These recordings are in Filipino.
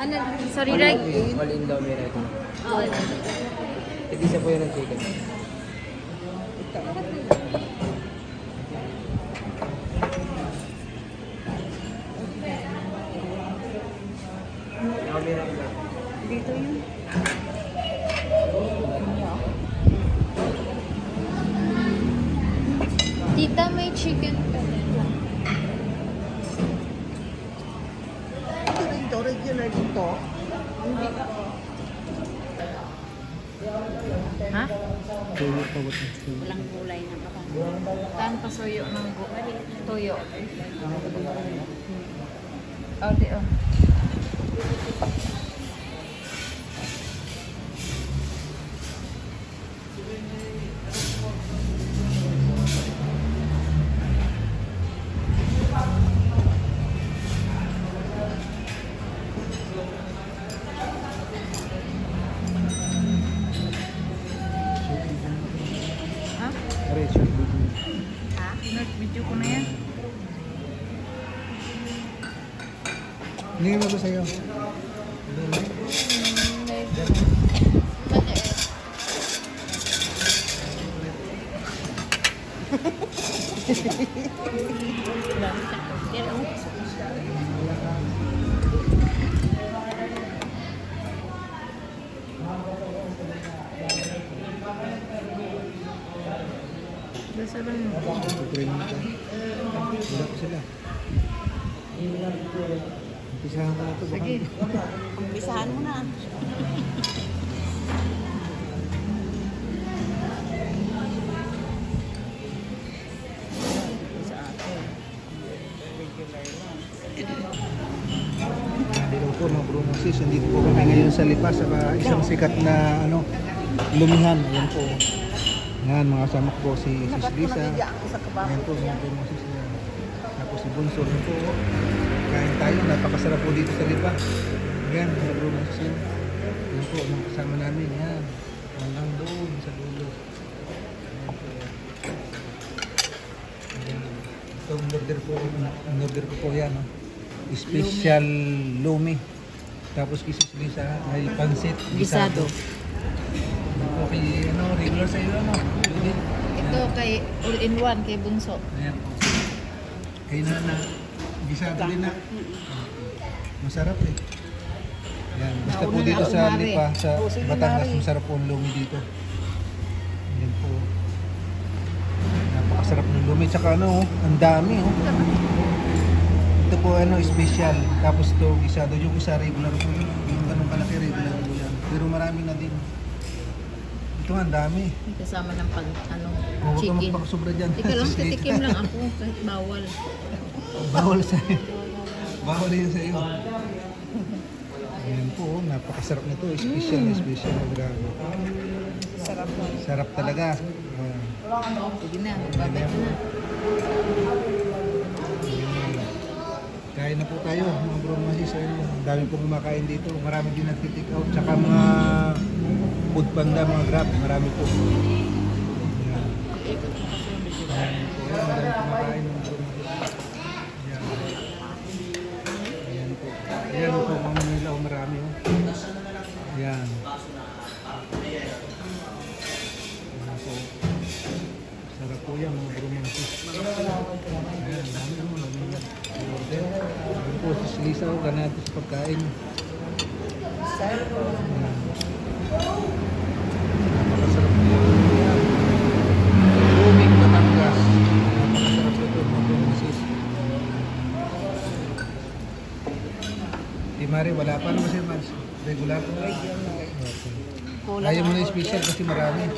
Ano, sorry, right? All in daw may red. Oo. Tig-isa po yun ng chicken. All may red daw. Dito yun. Tita, may chicken pa din. Ito regular dito. Ha? Tuyo pa ba ito? Walang gulay na baka. Tan pasuyo ng tuyo. Oh, di oh. Ha? Rachel, Ha? Video ko na yan. hindi mo ba sa'yo? Basta lang. Training ka. Wala pa sila. Umpisahan ko na ito. Sige. Umpisahan mo na. Hello po mga bromosis, nandito po kami ngayon sa Lipa sa isang sikat na lumihan. Ayan po. Yan, mga kasama ko po si Sis Lisa. Ayan po mga bromosis. Tapos si Bunso rin po. Kain tayo, napakasarap po dito sa Lipa. Ayan, mga bromosis yun. Ayan po, mga kasama namin. Yan, hanggang doon sa dulo. Ayan po. Ayan. Ito, order ko po yan. Special Lumi. Tapos kay Sis Lisa ay pansit Gisado. Okay, regular sa iyo Pwede. Ito kay all-in-one, kay Bunso. Ayan po. Kay na gisado din na. Masarap eh. Ayan, basta po Nauna dito na, sa umari. Lipa, sa Batangas, masarap po ang lumi dito. Ayan po. Napakasarap ng lumi. Tsaka ang dami Ito po special. Tapos ito gisado. Yung isa regular po yun. Yung ganun kalaki regular po yan. Pero marami na din. Ito ang dami. May kasama ng Huwag ka chicken. magpakasobra dyan. Tika lang, titikim lang ako kahit bawal. Bawal sa Bawal yan sa iyo. Ayan po, napakasarap nito. Special na special. Grabe. Sarap mo. Sarap talaga. Ayan. Sige na, magbabay ka na. Kain na po tayo, mga bromasis. Ang dami pong kumakain dito. Marami din nagtitik out. Tsaka mga food panda, mga grab. Marami po. Ayan. Ayan po. Marami kumakain ng bromasis. Ayan. Ayan po. Ayan po, mga Manila. Marami. Ayan. Ayan po. Sarap po yan, mga bromasis. Ayan, dami mo. Order. Ayan po, si Lisa, ganado sa pagkain. Ayan. Napakasarap po yan. Luming Batangas. Napakasarap po ito, mga bromasis. Di Mari, wala pa naman siya, Mans. Regular. Okay. Ayaw mo na yung special kasi marami.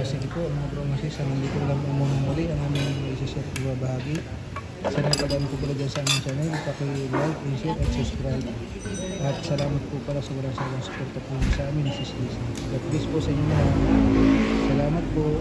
Sige po mga bromasis, nandito lang muli ang aming isa-share at ibabahagi. Sana napadaan po pala dyan sa aming channel, paki-like, share at subscribe. At salamat po pala sa walang salang suporta po sa amin, Sis Lisa. God bless po sa inyo lahat. Salamat po.